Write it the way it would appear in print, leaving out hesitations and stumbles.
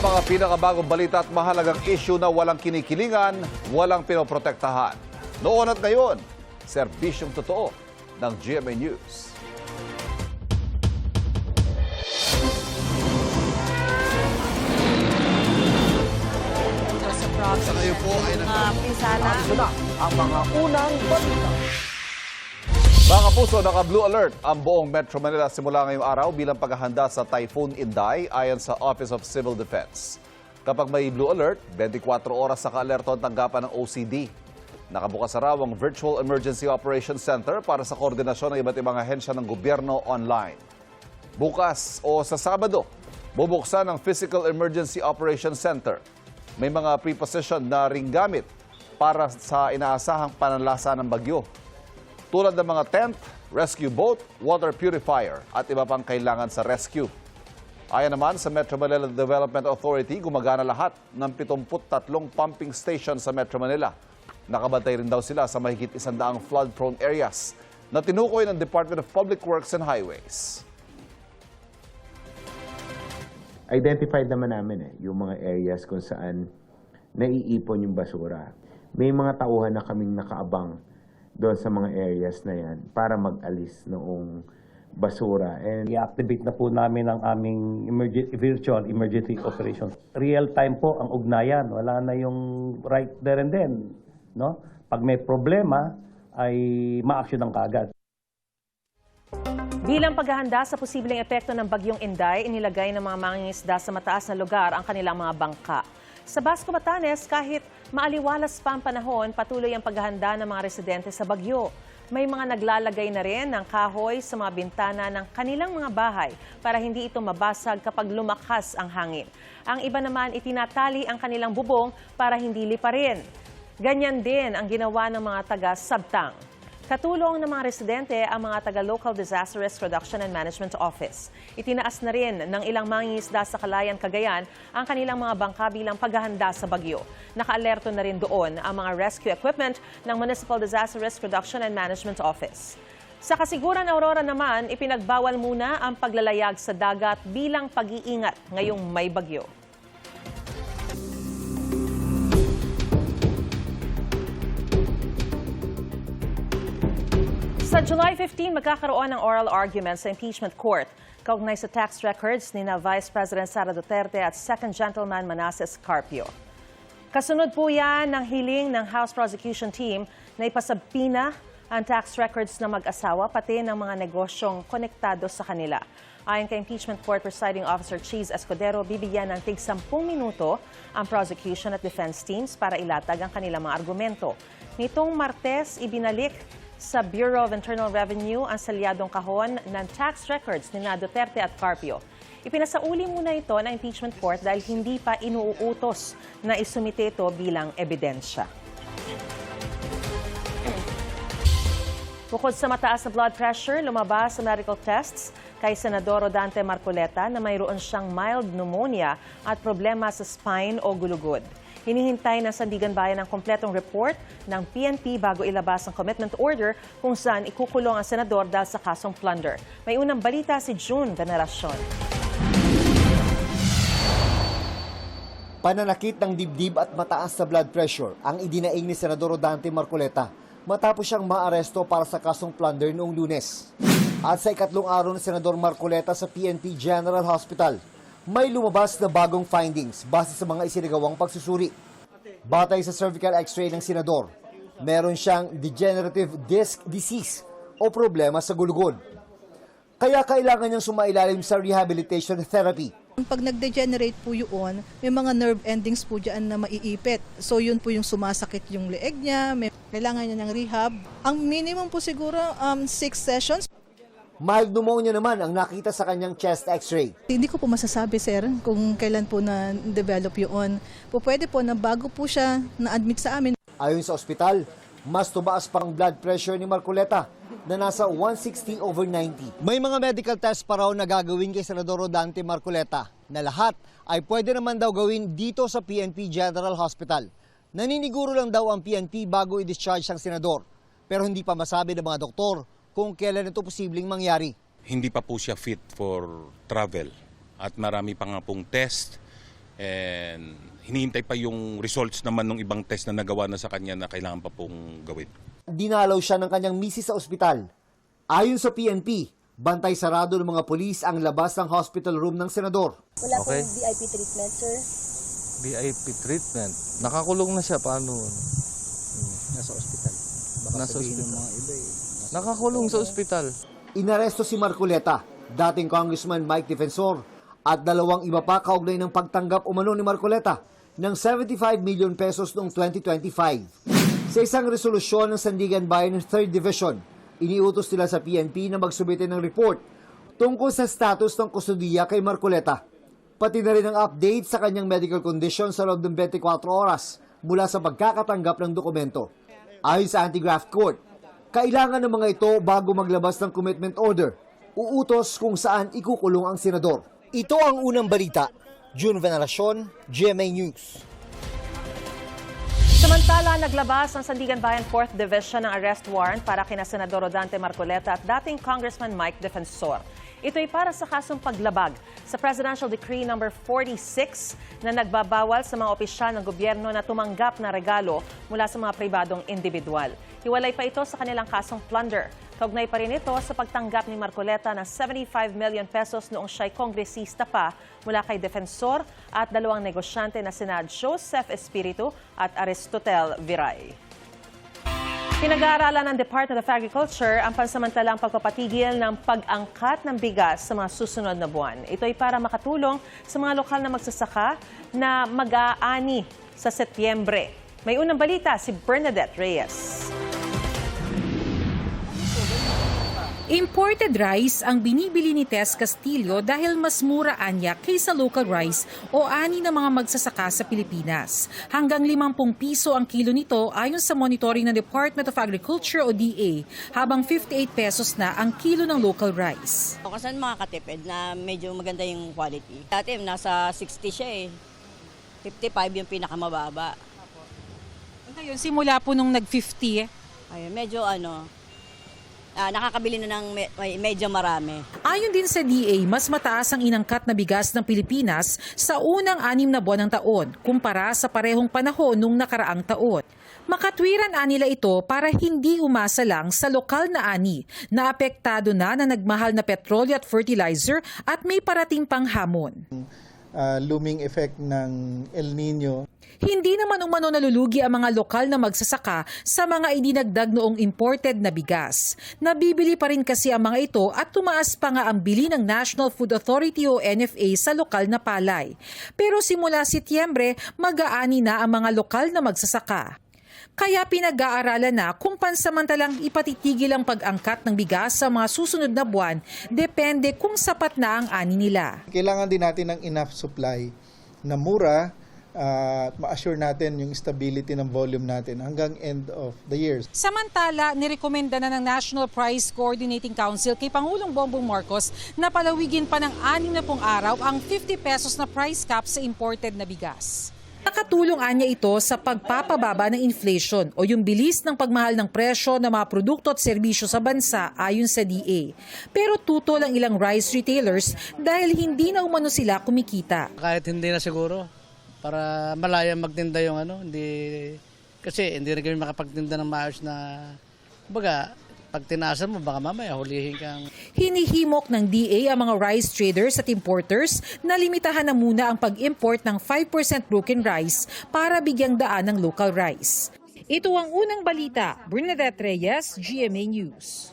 mga pinakabagong balita at mahalagang issue na walang kinikilingan, walang pinoprotektahan. Noon at ngayon, serbisyong totoo ng GMA News. Sa ngayon po ay Pinsala. Na ang mga unang balita. Mga kapuso, naka-blue alert ang buong Metro Manila simula ngayong araw bilang paghahanda sa Typhoon Inday ayon sa Office of Civil Defense. Kapag may blue alert, 24 oras sa ka-alerto ang tanggapan ng OCD. Nakabukas raw ang Virtual Emergency Operations Center para sa koordinasyon ng iba't ibang ahensya ng gobyerno online. Bukas o sa Sabado, bubuksan ang Physical Emergency Operations Center. May mga preposition na ring gamit para sa inaasahang pananlasa ng bagyo. Tulad ng mga tent, rescue boat, water purifier at iba pang kailangan sa rescue. Ayon naman sa Metro Manila Development Authority, gumagana lahat ng 73 pumping station sa Metro Manila. Nakabantay rin daw sila sa mahigit 100 flood-prone areas na tinukoy ng Department of Public Works and Highways. Identified naman namin yung mga areas kung saan naiipon yung basura. May mga tauhan na kaming nakaabang doon sa mga areas na yan para mag-alis noong basura. And I-activate na po namin ang aming virtual emergency operations. Real time po ang ugnayan. Wala na yung right there and then. No? Pag may problema, ay ma-action ng kaagad. Bilang paghahanda sa posibleng epekto ng bagyong Inday, inilagay ng mga mangingisda sa mataas na lugar ang kanilang mga bangka. Sa Basco, Batanes, kahit maaliwalas pa ang panahon, patuloy ang paghahanda ng mga residente sa bagyo. May mga naglalagay na rin ng kahoy sa mga bintana ng kanilang mga bahay para hindi ito mabasag kapag lumakas ang hangin. Ang iba naman itinatali ang kanilang bubong para hindi liparin. Ganyan din ang ginawa ng mga taga-Sabtang. Katulong ng mga residente ang mga taga-Local Disaster Risk Reduction and Management Office. Itinaas na rin ng ilang mangingisda sa Calayan, Cagayan ang kanilang mga bangka bilang paghahanda sa bagyo. Naka-alerto na rin doon ang mga rescue equipment ng Municipal Disaster Risk Reduction and Management Office. Sa Kasiguran, Aurora naman, ipinagbawal muna ang paglalayag sa dagat bilang pag-iingat ngayong may bagyo. Sa July 15, magkakaroon ng oral argument sa impeachment court kaugnay sa tax records ni na Vice President Sara Duterte at Second Gentleman Manasseh Carpio. Kasunod po yan ng hiling ng House Prosecution Team na ipasabpina ang tax records ng mag-asawa pati ng mga negosyong konektado sa kanila. Ayon kay Impeachment Court Presiding Officer Cheese Escudero, bibigyan ng tig 10 minuto ang prosecution at defense teams para ilatag ang kanilang mga argumento. Nitong Martes, ibinalik sa Bureau of Internal Revenue ang salyadong kahon ng tax records ni na Duterte at Carpio. Ipinasauli muna ito ng impeachment court dahil hindi pa inuutos na isumite ito bilang ebidensya. Bukod sa mataas na blood pressure, lumabas sa medical tests kay Senador Rodante Marcoleta na mayroon siyang mild pneumonia at problema sa spine o gulugod. Hinihintay ng Sandigan Bayan ang kompletong report ng PNP bago ilabas ang commitment order kung saan ikukulong ang senador dahil sa kasong plunder. May unang balita si June Veneracion. Pananakit ng dibdib at mataas na blood pressure ang idinaing ni Senador Rodante Marcoleta matapos siyang maaresto para sa kasong plunder noong Lunes. At sa ikatlong araw ni Senador Marcoleta sa PNP General Hospital, may lumabas na bagong findings base sa mga isinagawang pagsusuri. Batay sa cervical x-ray ng senador, meron siyang degenerative disc disease o problema sa gulugod. Kaya kailangan niyang sumailalim sa rehabilitation therapy. Pag nag-degenerate po yun, may mga nerve endings po dyan na maiipit. So yun po yung sumasakit yung leeg niya, kailangan niya ng rehab. Ang minimum po siguro 6 sessions. Mild pneumonia naman ang nakita sa kanyang chest x-ray. Hindi ko po masasabi, sir, kung kailan po na-develop yun. Pwede po na bago po siya na-admit sa amin. Ayon sa ospital, mas tumaas pa ang blood pressure ni Marcoleta na nasa 160/90. May mga medical test pa raw na gagawin kay Senador Rodante Marcoleta na lahat ay pwede naman daw gawin dito sa PNP General Hospital. Naniniguro lang daw ang PNP bago i-discharge ang senador. Pero hindi pa masabi ng mga doktor kung kailan ito posibleng mangyari. Hindi pa po siya fit for travel at marami pa nga pong test And hinihintay pa yung results naman ng ibang test na nagawa na sa kanya na kailangan pa pong gawin. Dinalaw siya ng kanyang misis sa ospital. Ayon sa PNP, bantay sarado ng mga pulis ang labas ng hospital room ng senador. Wala pong VIP treatment, sir? VIP treatment. Nakakulong na siya. Paano? Nasa ospital. Baka Nasa sabihin ospital. ng mga iba eh. Nakakulong sa ospital. Inaresto si Marcoleta, dating Congressman Mike Defensor, at dalawang iba pa kaugnay ng pagtanggap umano ni Marcoleta ng 75 million pesos noong 2025. Sa isang resolusyon ng Sandigan Bayan 3rd Division, iniutos nila sa PNP na magsubitin ng report tungkol sa status ng kustudiya kay Marcoleta. Pati na rin ang update sa kanyang medical condition sa loob ng 24 oras mula sa pagkakatanggap ng dokumento. Ayon sa Anti-Graft Court, kailangan ng mga ito bago maglabas ng commitment order, uutos kung saan ikukulong ang senador. Ito ang unang balita. June Veneracion, GMA News. Samantala, naglabas ang Sandigan Bayan 4th Division ng arrest warrant para kina Senador Rodante Marcoleta at dating Congressman Mike Defensor. Ito ay para sa kasong paglabag sa Presidential Decree No. 46 na nagbabawal sa mga opisyal ng gobyerno na tumanggap na regalo mula sa mga pribadong individual. Hiwalay pa ito sa kanilang kasong plunder. Kaugnay pa rin ito sa pagtanggap ni Marcoleta ng 75 million pesos noong siya'y kongresista pa mula kay Defensor at dalawang negosyante na sina Joseph Espiritu at Aristotel Viray. Pinag-aaralan ng Department of Agriculture ang pansamantalang pagpapatigil ng pag-angkat ng bigas sa mga susunod na buwan. Ito ay para makatulong sa mga lokal na magsasaka na mag-aani sa Setyembre. May unang balita si Bernadette Reyes. Imported rice ang binibili ni Tess Castillo dahil mas mura anya kaysa local rice o ani ng mga magsasaka sa Pilipinas. Hanggang 50 piso ang kilo nito ayon sa monitoring ng Department of Agriculture o DA, habang 58 pesos na ang kilo ng local rice. Kasi mga katipid na medyo maganda yung quality. Dati nasa 60 siya eh. 55 yung pinakamababa. Ngayon, simula po nung nag-50, Ayun, medyo nakakabili na ng medyo marami. ayon din sa DA, mas mataas ang inangkat na bigas ng Pilipinas sa unang 6 na buwan ng taon kumpara sa parehong panahon nung nakaraang taon. Makatwiran nila ito para hindi umasa lang sa lokal na ani na apektado na nagmahal na petrolyo at fertilizer at may parating pang hamon. Looming effect ng El Nino. Hindi naman umano nalulugi ang mga lokal na magsasaka sa mga idinagdag noong imported na bigas. Nabibili pa rin kasi ang mga ito at tumaas pa nga ang bili ng National Food Authority o NFA sa lokal na palay. Pero simula Setyembre, mag-aani na ang mga lokal na magsasaka. Kaya pinag-aaralan na kung pansamantalang ipatitigil ang pag-angkat ng bigas sa mga susunod na buwan, depende kung sapat na ang ani nila. Kailangan din natin ng enough supply na mura at ma-assure natin yung stability ng volume natin hanggang end of the year. Samantala, nirekomenda na ng National Price Coordinating Council kay Pangulong Bongbong Marcos na palawigin pa ng 60 araw ang 50 pesos na price cap sa imported na bigas. Nakatulong anya ito sa pagpapababa ng inflation o yung bilis ng pagmahal ng presyo ng mga produkto at serbisyo sa bansa ayon sa DA. Pero tutol ang ilang rice retailers dahil hindi na umano sila kumikita. Kahit hindi na siguro, para malaya magtinda yung kasi hindi na kami makapagtinda ng maayos na, pag tinasan mo, baka mamaya hulihin kang... Hinihimok ng DA ang mga rice traders at importers na limitahan na muna ang pag-import ng 5% broken rice para bigyang daan ng local rice. Ito ang unang balita. Bernadette Reyes, GMA News.